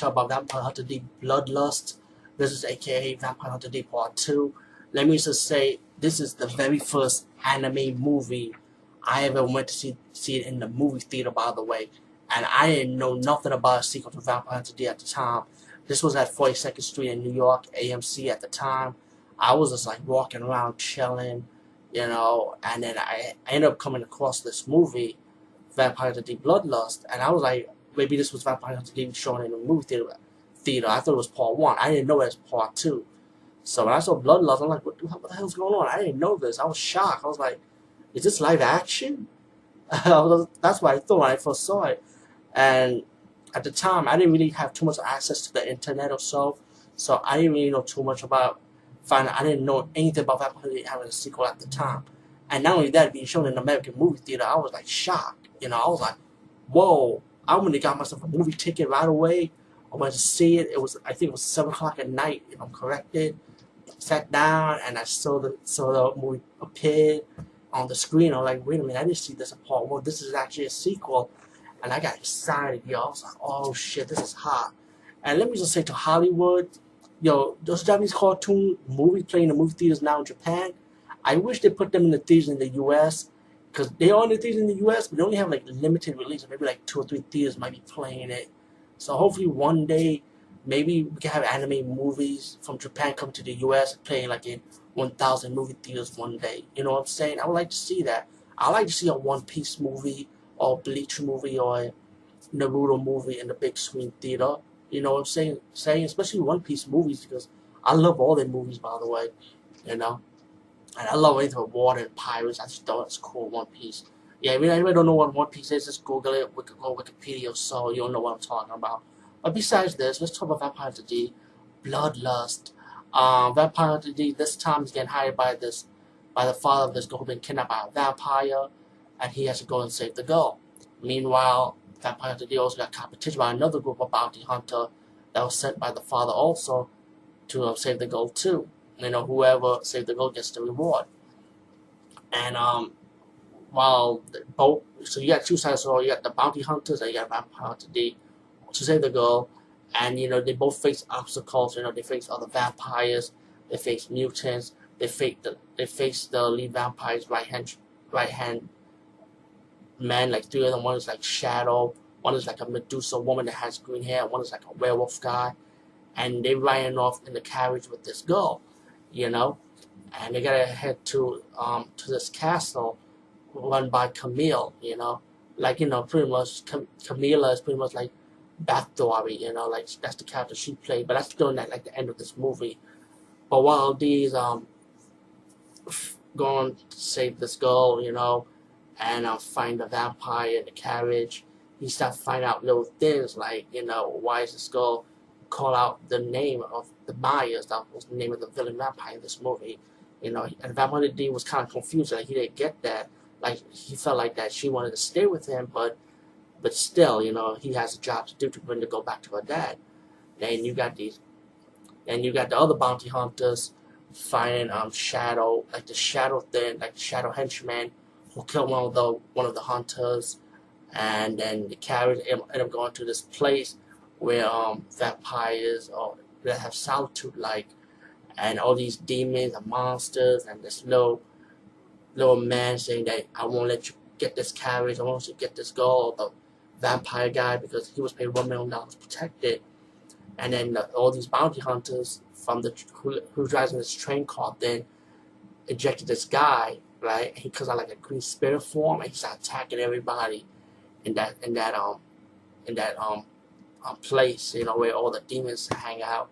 talk about Vampire Hunter D Bloodlust. This is aka Vampire Hunter D Part 2. Let me just say, this is the very first anime movie I ever went to see it in the movie theater, by the way. And I didn't know nothing about a sequel to Vampire Hunter D at the time. This was at 42nd Street in New York, AMC at the time. I was just like walking around chilling, and then I ended up coming across this movie, Vampire Hunter D Bloodlust, and I was like, maybe this was Vampire Hunter D shown in the movie theater. I thought it was part 1. I didn't know it was part 2. So when I saw Bloodlust, I'm like, what the hell's going on? I didn't know this. I was shocked. I was like, is this live action? That's what I thought when I first saw it. And at the time, I didn't really have too much access to the internet or so I didn't really know too much about I didn't know anything about Vampire Hunter D having a sequel at the time. And not only that, being shown in an American movie theater, I was like shocked. I was like, whoa, I went and got myself a movie ticket right away. I went to see it. I think it was 7 o'clock at night, if I'm corrected. Sat down and I saw the movie appear on the screen. I'm like, wait a minute, I didn't see this in part 1. This is actually a sequel. And I got excited, I was like, oh shit, this is hot. And let me just say to Hollywood, those Japanese cartoon movies playing in the movie theaters now in Japan, I wish they put them in the theaters in the US, because they are in the theaters in the US, but they only have like limited release. Maybe like 2 or 3 theaters might be playing it. So hopefully one day, maybe we can have anime movies from Japan come to the US playing like in 1,000 movie theaters one day. You know what I'm saying? I would like to see that. I like to see a One Piece movie or Bleach movie or a Naruto movie in the big screen theater. You know what I'm saying? Especially One Piece movies, because I love all their movies, by the way. And I love anything with water and pirates. I just thought it's cool, One Piece. Yeah, if you don't know what One Piece is, just Google it, go Wikipedia or so, you'll know what I'm talking about. But besides this, let's talk about Vampire Hunter D Bloodlust. Vampire Hunter D this time is getting hired by the father of this girl who's been kidnapped by a vampire, and he has to go and save the girl. Meanwhile, Vampire Hunter D also got competition by another group of bounty hunter that was sent by the father also to save the girl too. Whoever saved the girl gets the reward. And so you got 2 sides. So you got the bounty hunters and you got Vampire Hunter D to save the girl, and they both face obstacles. They face other vampires, they face mutants, they face the lead vampire's right hand man, like 3 of them. One is like Shadow, one is like a Medusa woman that has green hair, one is like a werewolf guy, and they riding off in the carriage with this girl, and they gotta head to this castle run by Camille, pretty much Camilla is pretty much like Bathory, like that's the character she played, but that's during like the end of this movie. But while these going to save this girl, and find the vampire in the carriage, he starts finding out little things like, why is this girl call out the name of the Myers, that was the name of the villain vampire in this movie, and Vampire D was kind of confused, like he didn't get that, like he felt like that she wanted to stay with him, but still, he has a job to do to bring to go back to her dad. Then you got the other bounty hunters finding Shadow, like the Shadow thing, like the Shadow henchman who killed one of the hunters, and then the carriage end up going to this place where vampires that have solitude, and all these demons and monsters, and this little man saying that I won't let you get this carriage, I won't let you get this girl, the vampire guy, because he was paid $1 million to protect it. And then all these bounty hunters from who drives in this train car then ejected this guy, right? He comes out like a green spirit form, and he starts attacking everybody in that place, where all the demons hang out,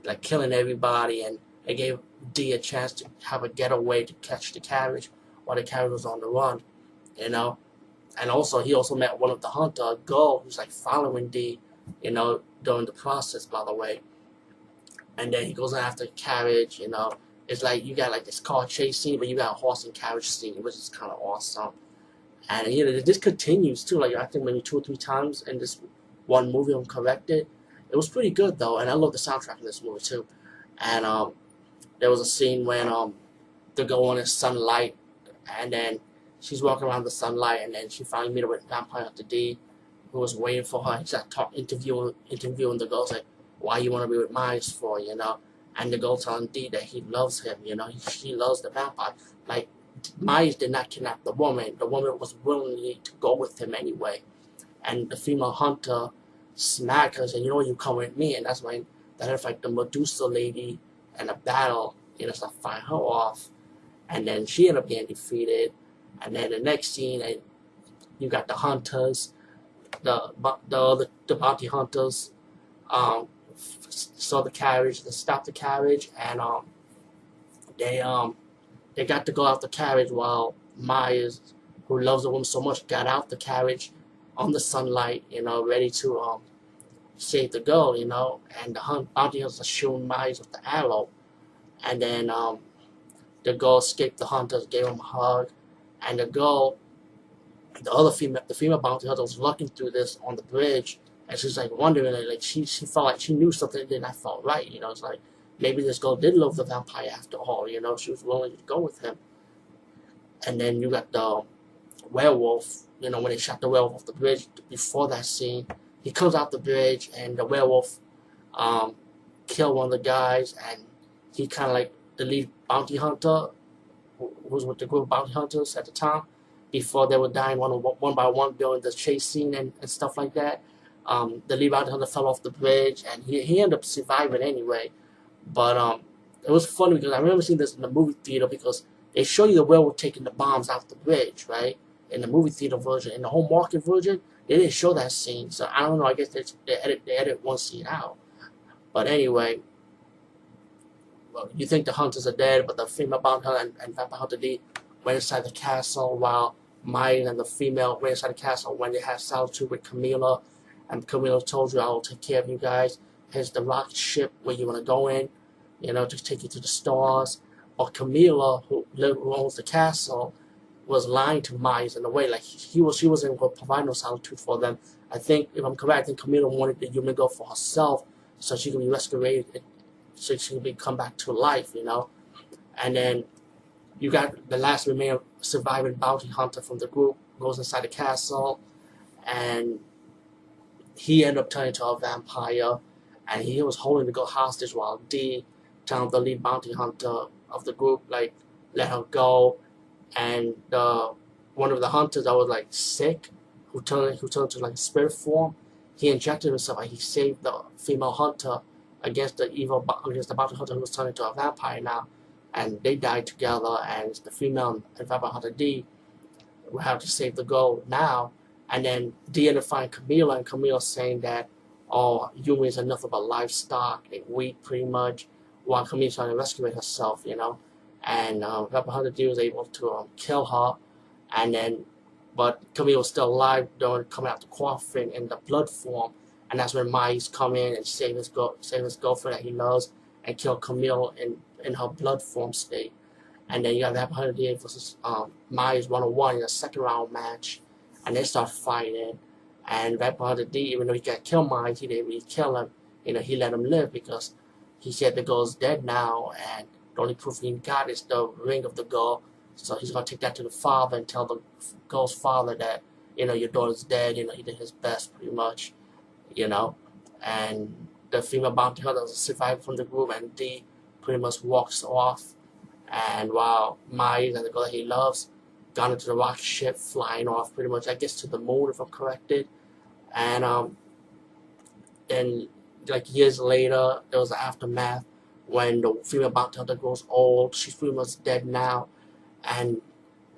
like killing everybody. And it gave D a chance to have a getaway to catch the carriage while the carriage was on the run, And also he also met one of the hunter, a girl who's like following D, during the process, by the way. And then he goes after the carriage, It's like you got like this car chase scene, but you got a horse and carriage scene, which is kind of awesome. And this continues too, like I think maybe 2 or 3 times in this one movie, I'm corrected. It was pretty good though, and I love the soundtrack in this movie too. And there was a scene when the girl wanted sunlight, and then she's walking around the sunlight, and then she finally meet up with Vampire Hunter D, who was waiting for her. He's like interviewing the girls like, why you want to be with Miles for, you know? And the girl telling Dee that he loves him, you know, he loves the vampire. Like, Miles did not kidnap the woman. The woman was willingly to go with him anyway. And the female hunter smacked her and said, you know, you come with me. And that's when that had like the Medusa lady and a battle, you know, start fighting her off. And then she ended up getting defeated. And then the next scene, and you got the hunters, the bounty hunters, saw the carriage, they stopped the carriage, and they got to go out the carriage while Myers, who loves the woman so much, got out the carriage on the sunlight, you know, ready to save the girl, you know, and the bounty hunters are shooting Myers with the arrow, and then the girl escaped the hunters, gave him a hug, and the girl, the female bounty hunter was looking through this on the bridge, and she's like wondering, like she felt like she knew something did not felt right, you know. It's like maybe this girl did love the vampire after all, you know. She was willing to go with him. And then you got the werewolf, you know, when they shot the werewolf off the bridge. Before that scene, he comes out the bridge, and the werewolf killed one of the guys, and he kind of like the lead bounty hunter, who was with the group of bounty hunters at the time, before they were dying one by one during the chase scene and stuff like that. The lead bounty hunter fell off the bridge, and he ended up surviving anyway. But it was funny because I remember seeing this in the movie theater, because they show you the werewolf taking the bombs off the bridge, right? In the movie theater version. In the home market version, they didn't show that scene. So I don't know. I guess they edit one scene out. But anyway, well, you think the hunters are dead, but the female bounty hunter and vampire hunter D went inside the castle, while Mike and the female went inside the castle when they had solitude with Camila. And Camila told you, I will take care of you guys. Here's the rocket ship where you want to go in, you know, to take you to the stars. Or Camila, who owns the castle, was lying to Miles in a way. Like, she wasn't going to provide no solitude for them. I think, if I'm correct, I think Camila wanted the human girl for herself, so she could be rescued, so she could come back to life, you know. And then you got the last remaining surviving bounty hunter from the group goes inside the castle, and he ended up turning into a vampire, and he was holding the girl hostage while D, the lead bounty hunter of the group, like, let her go. And one of the hunters that was like sick, who turned to like spirit form, he injected himself and he saved the female hunter against the bounty hunter who was turned into a vampire now, and they died together. And the female and vampire hunter D will have to save the girl now. And then D ended up finding Camila, and Camila saying that, oh, human is enough of a livestock, like weak pretty much, while Camila trying to rescue herself, you know. And vampire hunter D was able to kill her, and then, but Camila was still alive during coming out the coffin in the blood form, and that's when Miles come in and save his girlfriend that he loves, and kill Camille in her blood form state. And then you got vampire hunter D versus Miles 1-on-1 in a second round match, and they start fighting. And vampire hunter D, even though he got killed Miles, he didn't really kill him. You know, he let him live because he said the girl's dead now, and the only proof he got is the ring of the girl. So he's going to take that to the father and tell the girl's father that, you know, your daughter's dead. You know, he did his best pretty much, you know. And the female bounty hunter survived from the group, and D pretty much walks off. And while Miles and the girl that he loves gone into the rocket ship, flying off pretty much, I guess, to the moon, if I'm corrected. And then, like, years later, there was an aftermath when the female bounty hunter grows old. She's pretty much dead now, and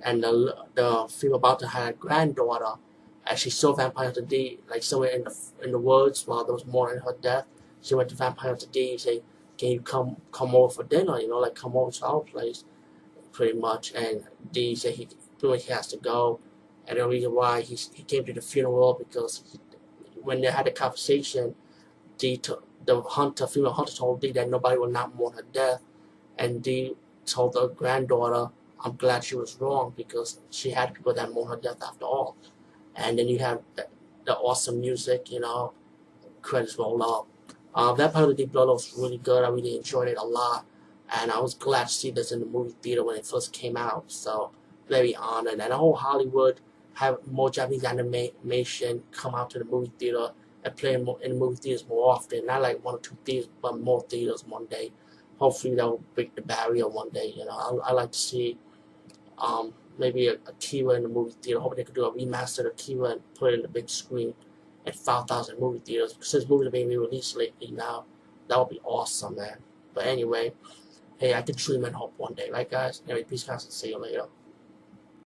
the female bounty hunter had a granddaughter, and she saw vampire hunter D like somewhere in the woods while there was mourning her death. She went to vampire hunter D and said, "Can you come over for dinner? You know, like come over to our place." Pretty much, and D said he has to go, and the reason why he came to the funeral because when they had a conversation, the female hunter told D that nobody will not mourn her death, and D told the granddaughter, "I'm glad she was wrong because she had people that mourn her death after all." And then you have the awesome music, you know, credits roll up. That part of the Bloodlust was really good. I really enjoyed it a lot, and I was glad to see this in the movie theater when it first came out. So very honored, and the whole Hollywood have more Japanese animation come out to the movie theater and play in the movie theaters more often. Not like 1 or 2 theaters, but more theaters one day. Hopefully that will break the barrier one day. I like to see maybe a Akira in the movie theater. Hoping they could do a remastered Akira and put it in the big screen at 5,000 movie theaters. Since movies are being re-released lately now, that would be awesome, man. But anyway, hey, I could dream and hope one day, right, guys? Anyway, peace, guys, and see you later.